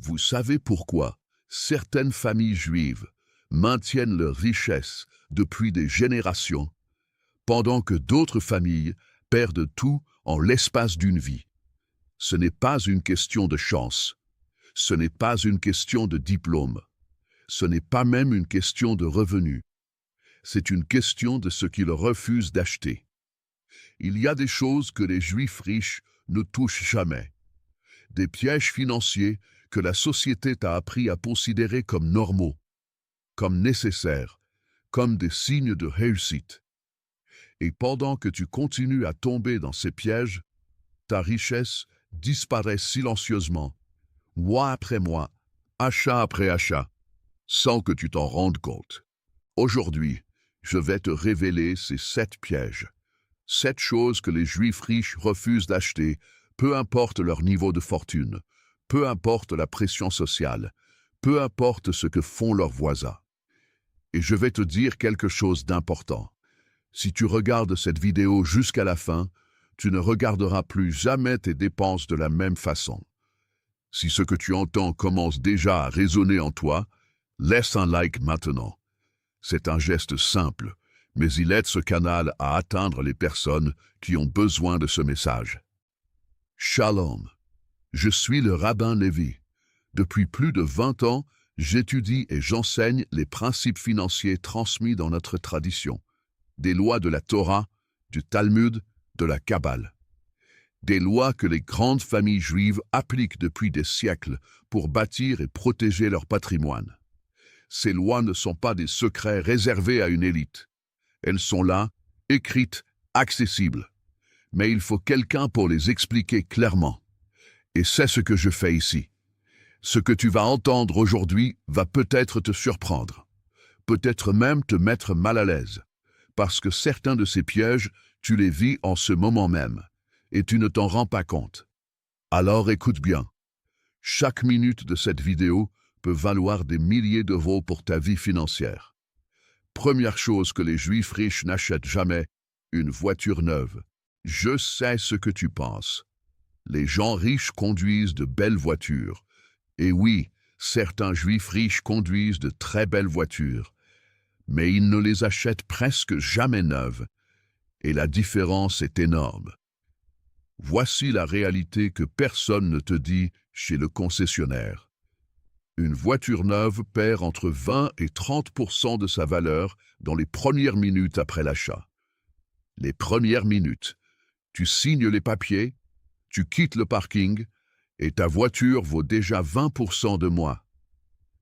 Vous savez pourquoi certaines familles juives maintiennent leur richesse depuis des générations, pendant que d'autres familles perdent tout en l'espace d'une vie. Ce n'est pas une question de chance, ce n'est pas une question de diplôme, ce n'est pas même une question de revenus. C'est une question de ce qu'ils refusent d'acheter. Il y a des choses que les Juifs riches ne touchent jamais, des pièges financiers que la société t'a appris à considérer comme normaux, comme nécessaires, comme des signes de réussite. Et pendant que tu continues à tomber dans ces pièges, ta richesse disparaît silencieusement, mois après mois, achat après achat, sans que tu t'en rendes compte. Aujourd'hui, je vais te révéler ces 7 pièges, 7 choses que les Juifs riches refusent d'acheter, peu importe leur niveau de fortune, peu importe la pression sociale, peu importe ce que font leurs voisins. Et je vais te dire quelque chose d'important. Si tu regardes cette vidéo jusqu'à la fin, tu ne regarderas plus jamais tes dépenses de la même façon. Si ce que tu entends commence déjà à résonner en toi, laisse un like maintenant. C'est un geste simple, mais il aide ce canal à atteindre les personnes qui ont besoin de ce message. Shalom. Je suis le rabbin Lévi. Depuis plus de 20 ans, j'étudie et j'enseigne les principes financiers transmis dans notre tradition. Des lois de la Torah, du Talmud, de la Kabbale. Des lois que les grandes familles juives appliquent depuis des siècles pour bâtir et protéger leur patrimoine. Ces lois ne sont pas des secrets réservés à une élite. Elles sont là, écrites, accessibles. Mais il faut quelqu'un pour les expliquer clairement. Et c'est ce que je fais ici. Ce que tu vas entendre aujourd'hui va peut-être te surprendre, peut-être même te mettre mal à l'aise, parce que certains de ces pièges, tu les vis en ce moment même, et tu ne t'en rends pas compte. Alors écoute bien. Chaque minute de cette vidéo peut valoir des milliers d'euros pour ta vie financière. Première chose que les Juifs riches n'achètent jamais, une voiture neuve. Je sais ce que tu penses. Les gens riches conduisent de belles voitures. Et oui, certains Juifs riches conduisent de très belles voitures, mais ils ne les achètent presque jamais neuves, et la différence est énorme. Voici la réalité que personne ne te dit chez le concessionnaire. Une voiture neuve perd entre 20 et 30% de sa valeur dans les premières minutes après l'achat. Les premières minutes. Tu signes les papiers, tu quittes le parking, et ta voiture vaut déjà 20% de moins.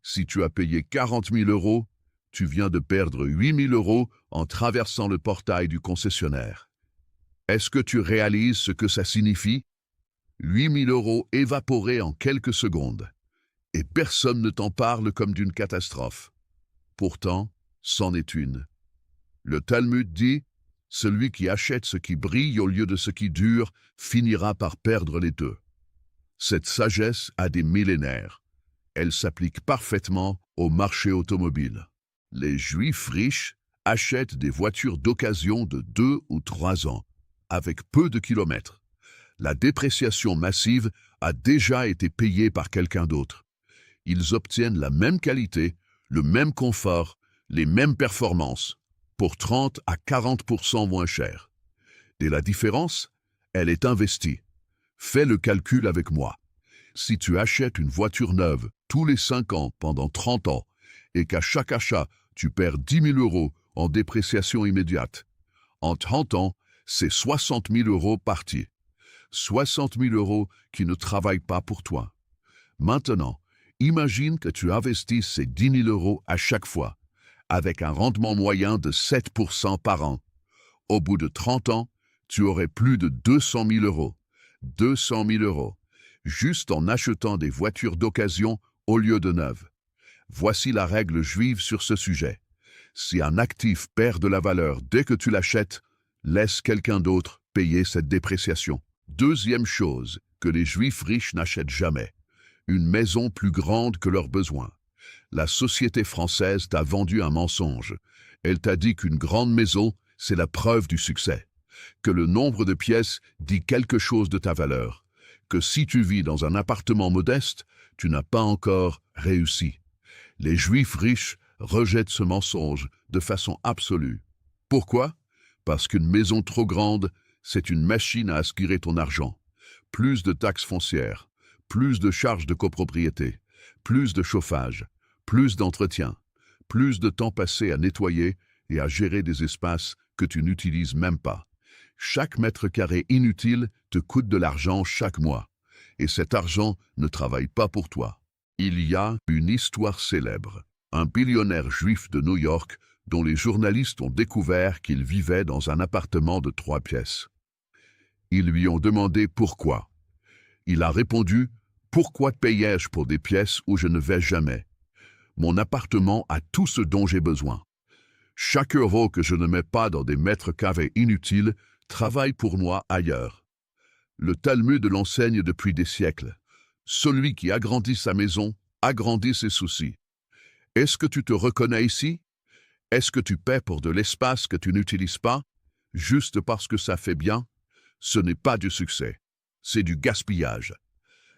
Si tu as payé 40 000 euros, tu viens de perdre 8 000 euros en traversant le portail du concessionnaire. Est-ce que tu réalises ce que ça signifie? 8 000 euros évaporés en quelques secondes. Et personne ne t'en parle comme d'une catastrophe. Pourtant, c'en est une. Le Talmud dit, « Celui qui achète ce qui brille au lieu de ce qui dure finira par perdre les deux. » Cette sagesse a des millénaires. Elle s'applique parfaitement au marché automobile. Les Juifs riches achètent des voitures d'occasion de 2 ou 3 ans, avec peu de kilomètres. La dépréciation massive a déjà été payée par quelqu'un d'autre. Ils obtiennent la même qualité, le même confort, les mêmes performances, pour 30 à 40% moins cher. Et la différence, elle est investie. Fais le calcul avec moi. Si tu achètes une voiture neuve tous les 5 ans pendant 30 ans et qu'à chaque achat, tu perds 10 000 euros en dépréciation immédiate, en 30 ans, c'est 60 000 euros partis. 60 000 euros qui ne travaillent pas pour toi. Maintenant, imagine que tu investis ces 10 000 euros à chaque fois, avec un rendement moyen de 7% par an. Au bout de 30 ans, tu aurais plus de 200 000 euros. 200 000 euros, juste en achetant des voitures d'occasion au lieu de neuves. Voici la règle juive sur ce sujet. Si un actif perd de la valeur dès que tu l'achètes, laisse quelqu'un d'autre payer cette dépréciation. Deuxième chose que les Juifs riches n'achètent jamais, une maison plus grande que leurs besoins. La société française t'a vendu un mensonge. Elle t'a dit qu'une grande maison, c'est la preuve du succès. Que le nombre de pièces dit quelque chose de ta valeur. Que si tu vis dans un appartement modeste, tu n'as pas encore réussi. Les Juifs riches rejettent ce mensonge de façon absolue. Pourquoi? Parce qu'une maison trop grande, c'est une machine à aspirer ton argent. Plus de taxes foncières, plus de charges de copropriété, plus de chauffage, plus d'entretien, plus de temps passé à nettoyer et à gérer des espaces que tu n'utilises même pas. Chaque mètre carré inutile te coûte de l'argent chaque mois. Et cet argent ne travaille pas pour toi. Il y a une histoire célèbre. Un billionnaire juif de New York dont les journalistes ont découvert qu'il vivait dans un appartement de 3 pièces. Ils lui ont demandé pourquoi. Il a répondu « Pourquoi payais-je pour des pièces où je ne vais jamais? Mon appartement a tout ce dont j'ai besoin. Chaque euro que je ne mets pas dans des mètres carrés inutiles travaille pour moi ailleurs. » Le Talmud l'enseigne depuis des siècles. Celui qui agrandit sa maison agrandit ses soucis. Est-ce que tu te reconnais ici? Est-ce que tu paies pour de l'espace que tu n'utilises pas, juste parce que ça fait bien? Ce n'est pas du succès, c'est du gaspillage.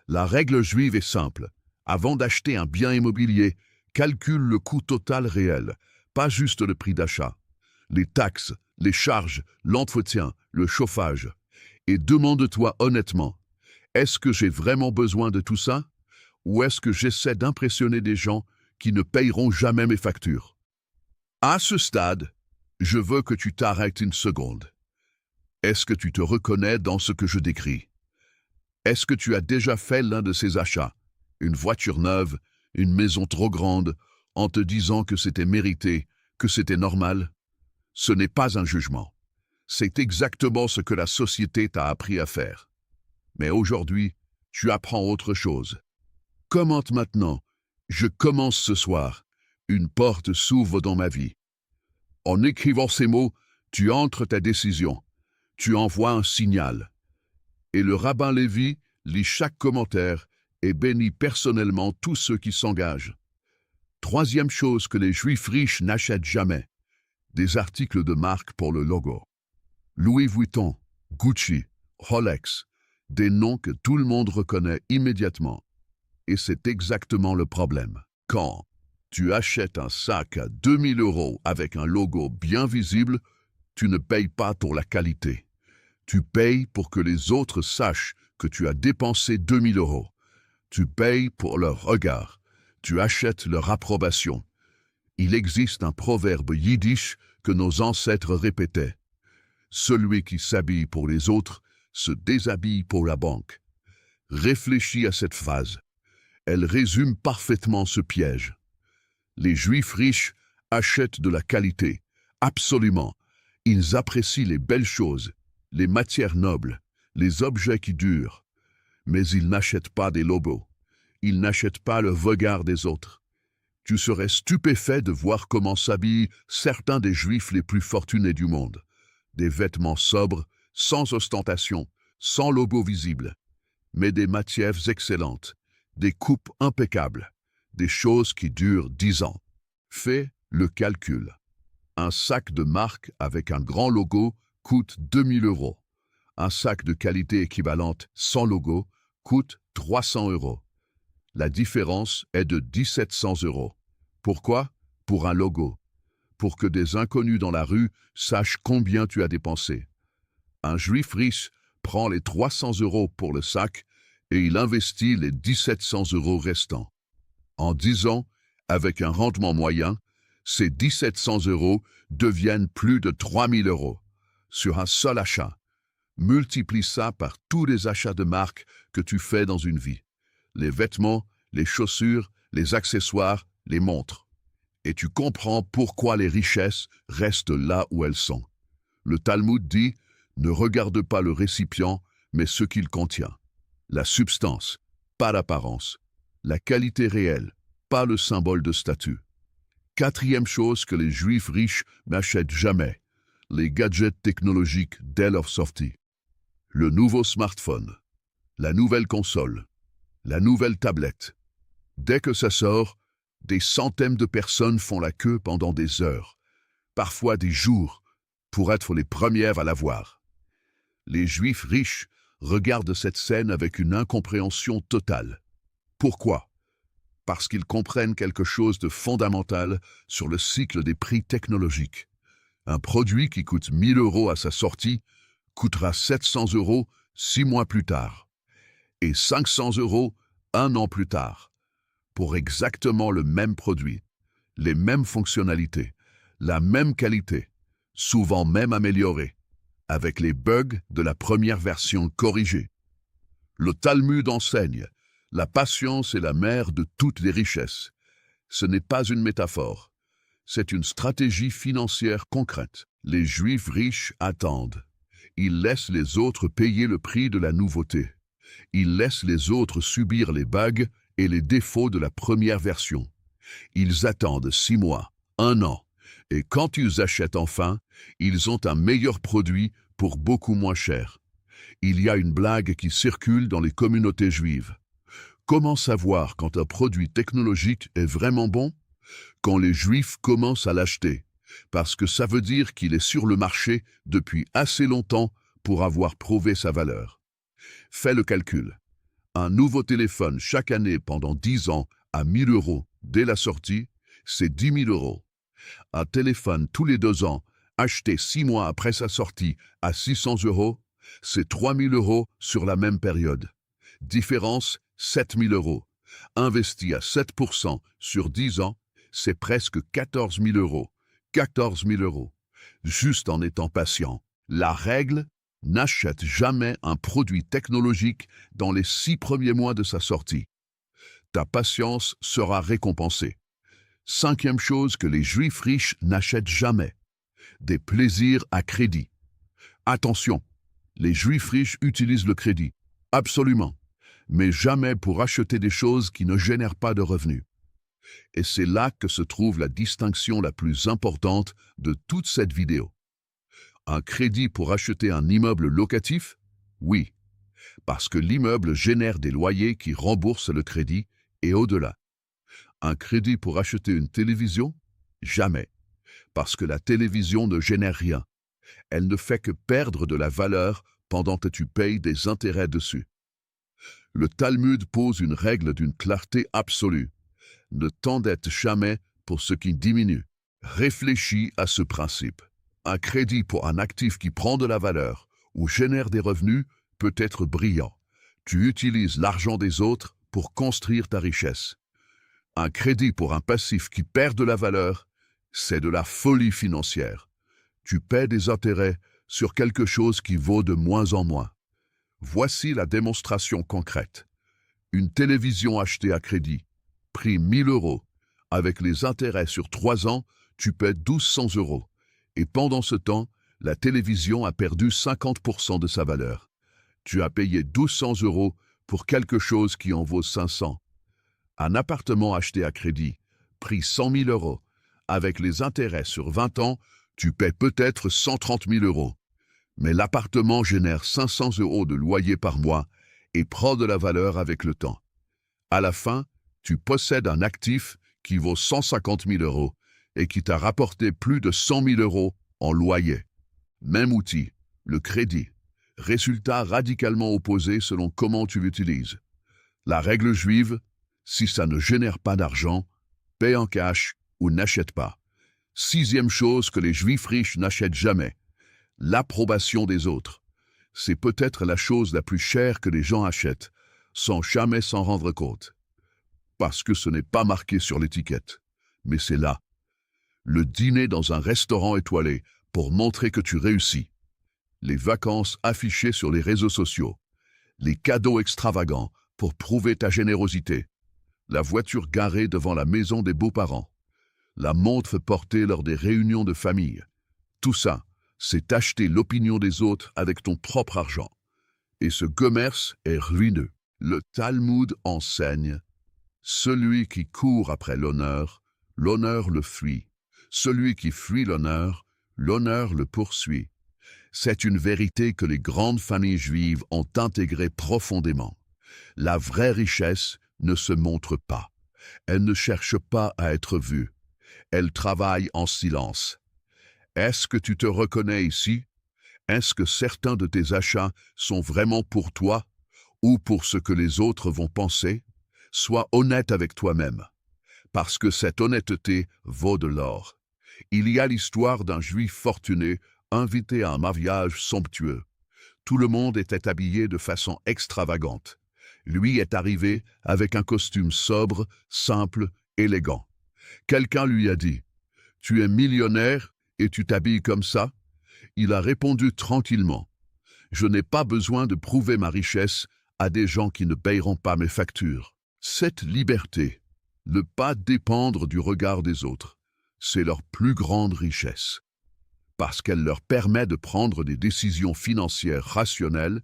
La règle juive est simple. Avant d'acheter un bien immobilier, calcule le coût total réel, pas juste le prix d'achat. Les taxes, les charges, l'entretien, le chauffage. Et demande-toi honnêtement, est-ce que j'ai vraiment besoin de tout ça? Ou est-ce que j'essaie d'impressionner des gens qui ne payeront jamais mes factures? À ce stade, je veux que tu t'arrêtes une seconde. Est-ce que tu te reconnais dans ce que je décris? Est-ce que tu as déjà fait l'un de ces achats, une voiture neuve, une maison trop grande, en te disant que c'était mérité, que c'était normal? Ce n'est pas un jugement. C'est exactement ce que la société t'a appris à faire. Mais aujourd'hui, tu apprends autre chose. Commente maintenant. Je commence ce soir. Une porte s'ouvre dans ma vie. En écrivant ces mots, tu entres ta décision. Tu envoies un signal. Et le rabbin Lévi lit chaque commentaire et bénit personnellement tous ceux qui s'engagent. Troisième chose que les Juifs riches n'achètent jamais. Des articles de marque pour le logo. Louis Vuitton, Gucci, Rolex, des noms que tout le monde reconnaît immédiatement. Et c'est exactement le problème. Quand tu achètes un sac à 2000 € avec un logo bien visible, tu ne payes pas pour la qualité. Tu payes pour que les autres sachent que tu as dépensé 2000 €. Tu payes pour leur regard. Tu achètes leur approbation. Il existe un proverbe yiddish que nos ancêtres répétaient. Celui qui s'habille pour les autres se déshabille pour la banque. Réfléchis à cette phrase. Elle résume parfaitement ce piège. Les Juifs riches achètent de la qualité, absolument. Ils apprécient les belles choses, les matières nobles, les objets qui durent. Mais ils n'achètent pas des logos. Ils n'achètent pas le regard des autres. Tu serais stupéfait de voir comment s'habillent certains des Juifs les plus fortunés du monde. Des vêtements sobres, sans ostentation, sans logo visible, mais des matières excellentes, des coupes impeccables, des choses qui durent 10 ans. Fais le calcul. Un sac de marque avec un grand logo coûte 2000 €. Un sac de qualité équivalente sans logo coûte 300 €. La différence est de 1700 €. Pourquoi? Pour un logo. Pour que des inconnus dans la rue sachent combien tu as dépensé. Un Juif riche prend les 300 € pour le sac et il investit les 1700 € restants. En 10 ans, avec un rendement moyen, ces 1700 € deviennent plus de 3000 € sur un seul achat. Multiplie ça par tous les achats de marque que tu fais dans une vie. Les vêtements, les chaussures, les accessoires, les montres. Et tu comprends pourquoi les richesses restent là où elles sont. Le Talmud dit « Ne regarde pas le récipient, mais ce qu'il contient. » La substance, pas l'apparence. La qualité réelle, pas le symbole de statut. Quatrième chose que les Juifs riches n'achètent jamais, les gadgets technologiques dès leur sortie. Le nouveau smartphone, la nouvelle console, la nouvelle tablette. Dès que ça sort, des centaines de personnes font la queue pendant des heures, parfois des jours, pour être les premières à la voir. Les Juifs riches regardent cette scène avec une incompréhension totale. Pourquoi? parce qu'ils comprennent quelque chose de fondamental sur le cycle des prix technologiques. Un produit qui coûte 1 000 € à sa sortie coûtera 700 € 6 mois plus tard et 500 € 1 an plus tard pour exactement le même produit, les mêmes fonctionnalités, la même qualité, souvent même améliorée, avec les bugs de la première version corrigée. Le Talmud enseigne « La patience est la mère de toutes les richesses ». Ce n'est pas une métaphore, c'est une stratégie financière concrète. Les Juifs riches attendent. Ils laissent les autres payer le prix de la nouveauté. Ils laissent les autres subir les bugs et les défauts de la première version. Ils attendent 6 mois, 1 an, et quand ils achètent enfin, ils ont un meilleur produit pour beaucoup moins cher. Il y a une blague qui circule dans les communautés juives. Comment savoir quand un produit technologique est vraiment bon? Quand les Juifs commencent à l'acheter, parce que ça veut dire qu'il est sur le marché depuis assez longtemps pour avoir prouvé sa valeur. Fais le calcul. Un nouveau téléphone chaque année pendant 10 ans à 1 000 € dès la sortie, c'est 10 000 €. Un téléphone tous les 2 ans, acheté 6 mois après sa sortie à 600 €, c'est 3 000 € sur la même période. Différence, 7 000 €. Investi à 7% sur 10 ans, c'est presque 14 000 €. 14 000 €. Juste en étant patient. La règle, n'achète jamais un produit technologique dans les 6 premiers mois de sa sortie. Ta patience sera récompensée. 5e chose que les Juifs riches n'achètent jamais. Des plaisirs à crédit. Attention, les Juifs riches utilisent le crédit. Absolument. Mais jamais pour acheter des choses qui ne génèrent pas de revenus. Et c'est là que se trouve la distinction la plus importante de toute cette vidéo. Un crédit pour acheter un immeuble locatif? Oui, parce que l'immeuble génère des loyers qui remboursent le crédit et au-delà. Un crédit pour acheter une télévision? Jamais, parce que la télévision ne génère rien. Elle ne fait que perdre de la valeur pendant que tu payes des intérêts dessus. Le Talmud pose une règle d'une clarté absolue. Ne t'endette jamais pour ce qui diminue. Réfléchis à ce principe. Un crédit pour un actif qui prend de la valeur ou génère des revenus peut être brillant. Tu utilises l'argent des autres pour construire ta richesse. Un crédit pour un passif qui perd de la valeur, c'est de la folie financière. Tu paies des intérêts sur quelque chose qui vaut de moins en moins. Voici la démonstration concrète. Une télévision achetée à crédit, prix 1 000 €. Avec les intérêts sur 3 ans, tu paies 1 200 €. Et pendant ce temps, la télévision a perdu 50% de sa valeur. Tu as payé 1 200 € pour quelque chose qui en vaut 500. Un appartement acheté à crédit, prix 100 000 €. Avec les intérêts sur 20 ans, tu paies peut-être 130 000 €. Mais l'appartement génère 500 € de loyer par mois et prend de la valeur avec le temps. À la fin, tu possèdes un actif qui vaut 150 000 € et qui t'a rapporté plus de 100 000 € en loyer. Même outil, le crédit. Résultat radicalement opposé selon comment tu l'utilises. La règle juive, si ça ne génère pas d'argent, paie en cash ou n'achète pas. 6e chose que les Juifs riches n'achètent jamais. L'approbation des autres. C'est peut-être la chose la plus chère que les gens achètent, sans jamais s'en rendre compte. Parce que ce n'est pas marqué sur l'étiquette. Mais c'est là. Le dîner dans un restaurant étoilé pour montrer que tu réussis. Les vacances affichées sur les réseaux sociaux. Les cadeaux extravagants pour prouver ta générosité. La voiture garée devant la maison des beaux-parents. La montre portée lors des réunions de famille. Tout ça, c'est acheter l'opinion des autres avec ton propre argent. Et ce commerce est ruineux. Le Talmud enseigne « Celui qui court après l'honneur, l'honneur le fuit. Celui qui fuit l'honneur, l'honneur le poursuit. » C'est une vérité que les grandes familles juives ont intégrée profondément. La vraie richesse ne se montre pas. Elle ne cherche pas à être vue. Elle travaille en silence. Est-ce que tu te reconnais ici? Est-ce que certains de tes achats sont vraiment pour toi ou pour ce que les autres vont penser? Sois honnête avec toi-même, parce que cette honnêteté vaut de l'or. Il y a l'histoire d'un juif fortuné invité à un mariage somptueux. Tout le monde était habillé de façon extravagante. Lui est arrivé avec un costume sobre, simple, élégant. Quelqu'un lui a dit « Tu es millionnaire et tu t'habilles comme ça ?» Il a répondu tranquillement « Je n'ai pas besoin de prouver ma richesse à des gens qui ne payeront pas mes factures. » Cette liberté, ne pas dépendre du regard des autres, c'est leur plus grande richesse, parce qu'elle leur permet de prendre des décisions financières rationnelles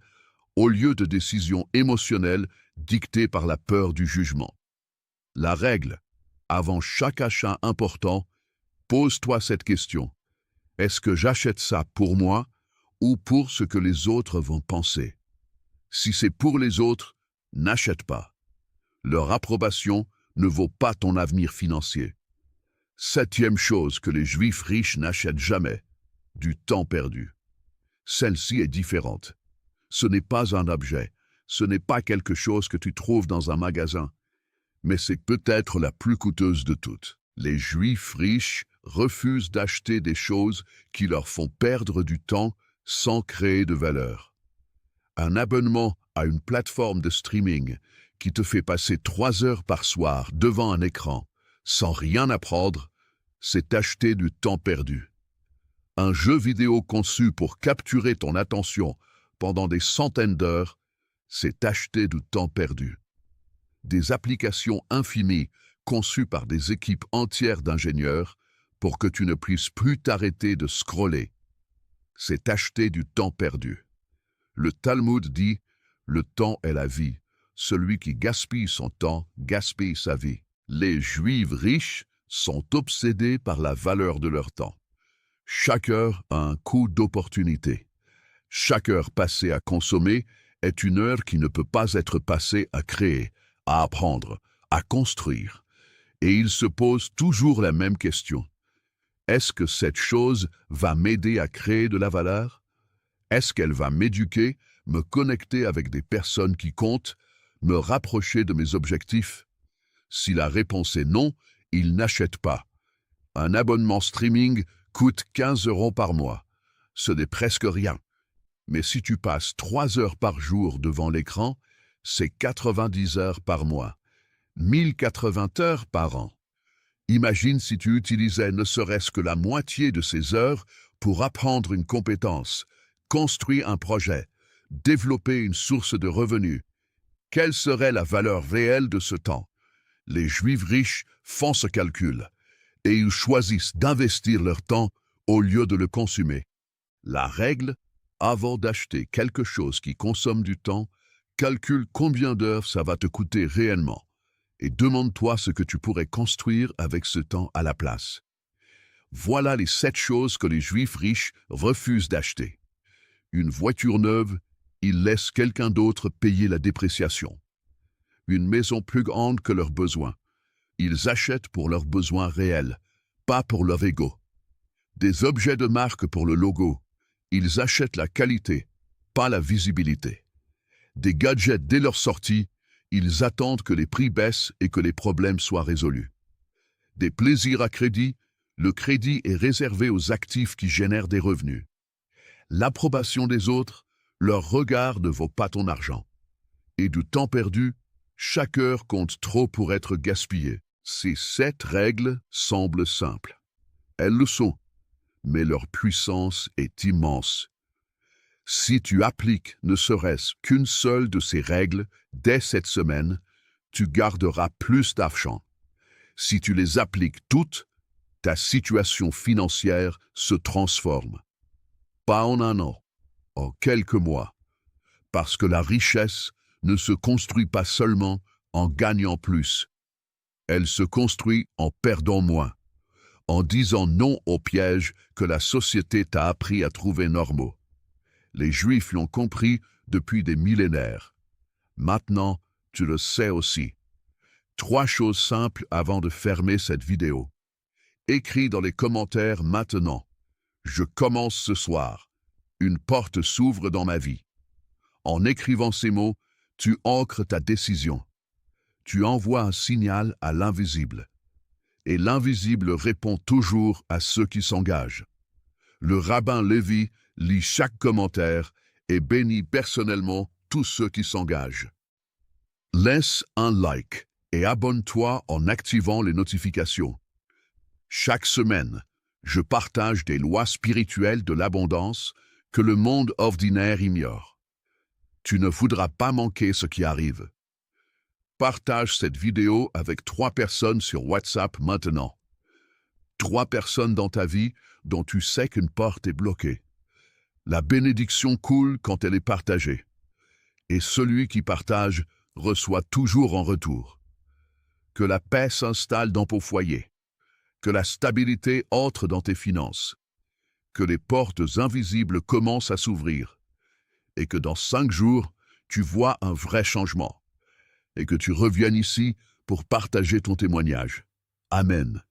au lieu de décisions émotionnelles dictées par la peur du jugement. La règle, avant chaque achat important, pose-toi cette question. Est-ce que j'achète ça pour moi ou pour ce que les autres vont penser? Si c'est pour les autres, n'achète pas. Leur approbation ne vaut pas ton avenir financier. 7e chose que les Juifs riches n'achètent jamais, du temps perdu. Celle-ci est différente. Ce n'est pas un objet, ce n'est pas quelque chose que tu trouves dans un magasin, mais c'est peut-être la plus coûteuse de toutes. Les Juifs riches refusent d'acheter des choses qui leur font perdre du temps sans créer de valeur. Un abonnement à une plateforme de streaming qui te fait passer 3 heures par soir devant un écran sans rien apprendre, c'est acheter du temps perdu. Un jeu vidéo conçu pour capturer ton attention pendant des centaines d'heures, c'est acheter du temps perdu. Des applications infinies conçues par des équipes entières d'ingénieurs pour que tu ne puisses plus t'arrêter de scroller, c'est acheter du temps perdu. Le Talmud dit « Le temps est la vie. Celui qui gaspille son temps gaspille sa vie. » Les Juifs riches sont obsédés par la valeur de leur temps. Chaque heure a un coût d'opportunité. Chaque heure passée à consommer est une heure qui ne peut pas être passée à créer, à apprendre, à construire. Et ils se posent toujours la même question. Est-ce que cette chose va m'aider à créer de la valeur? Est-ce qu'elle va m'éduquer, me connecter avec des personnes qui comptent, me rapprocher de mes objectifs? Si la réponse est non, ils n'achètent pas. Un abonnement streaming coûte 15 € par mois. Ce n'est presque rien. Mais si tu passes 3 heures par jour devant l'écran, c'est 90 heures par mois. 1080 heures par an. Imagine si tu utilisais ne serait-ce que la moitié de ces heures pour apprendre une compétence, construire un projet, développer une source de revenus. Quelle serait la valeur réelle de ce temps? Les Juifs riches font ce calcul et ils choisissent d'investir leur temps au lieu de le consommer. La règle, avant d'acheter quelque chose qui consomme du temps, calcule combien d'heures ça va te coûter réellement et demande-toi ce que tu pourrais construire avec ce temps à la place. Voilà les 7 choses que les Juifs riches refusent d'acheter. Une voiture neuve, ils laissent quelqu'un d'autre payer la dépréciation. Une maison plus grande que leurs besoins. Ils achètent pour leurs besoins réels, pas pour leur ego. Des objets de marque pour le logo. Ils achètent la qualité, pas la visibilité. Des gadgets dès leur sortie, ils attendent que les prix baissent et que les problèmes soient résolus. Des plaisirs à crédit, le crédit est réservé aux actifs qui génèrent des revenus. L'approbation des autres, leur regard ne vaut pas ton argent. Et du temps perdu, chaque heure compte trop pour être gaspillée. Ces 7 règles semblent simples. Elles le sont, mais leur puissance est immense. Si tu appliques ne serait-ce qu'une seule de ces règles dès cette semaine, tu garderas plus d'argent. Si tu les appliques toutes, ta situation financière se transforme. Pas en un an, en quelques mois, parce que la richesse ne se construit pas seulement en gagnant plus. Elle se construit en perdant moins, en disant non aux pièges que la société t'a appris à trouver normaux. Les Juifs l'ont compris depuis des millénaires. Maintenant, tu le sais aussi. 3 choses simples avant de fermer cette vidéo. Écris dans les commentaires maintenant. Je commence ce soir. Une porte s'ouvre dans ma vie. En écrivant ces mots, tu ancres ta décision. tu envoies un signal à l'invisible. Et l'invisible répond toujours à ceux qui s'engagent. Le rabbin Lévi lit chaque commentaire et bénit personnellement tous ceux qui s'engagent. Laisse un like et abonne-toi en activant les notifications. Chaque semaine, je partage des lois spirituelles de l'abondance que le monde ordinaire ignore. Tu ne voudras pas manquer ce qui arrive. Partage cette vidéo avec 3 personnes sur WhatsApp maintenant. 3 personnes dans ta vie dont tu sais qu'une porte est bloquée. La bénédiction coule quand elle est partagée. Et celui qui partage reçoit toujours en retour. Que la paix s'installe dans ton foyer. Que la stabilité entre dans tes finances. Que les portes invisibles commencent à s'ouvrir. Et que dans 5 jours, tu vois un vrai changement. Et que tu reviennes ici pour partager ton témoignage. Amen.